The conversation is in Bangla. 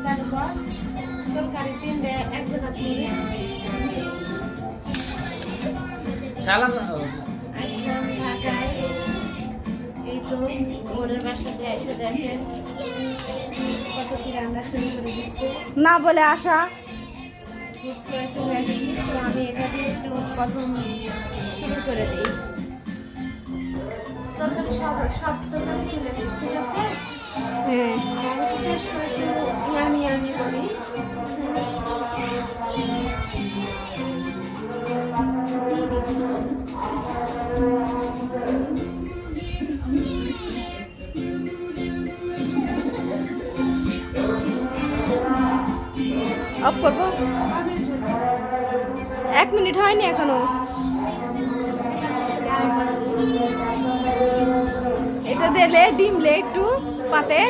চালু কর তরকারি তিন দে এক জায়গা তুলে শালা আসলাম ঢাকায় এই তো ওদের বাসাতে এসে দেখেন কত কি রান্না শুরু করে দিচ্ছে না বলে আসা। হুট করে চলে আসি তো আমি এটা দিয়ে একটু প্রথম শুরু করে দিই তরকারি সব তরকারি তুলে দিস ঠিক আছে হ্যাঁ আর আমি তো টেস্ট করে একটু ইয়ামি করি অফ করবো। 1 মিনিট হয়নি এখনো। এটা দিলে ডিমলে একটু পাতে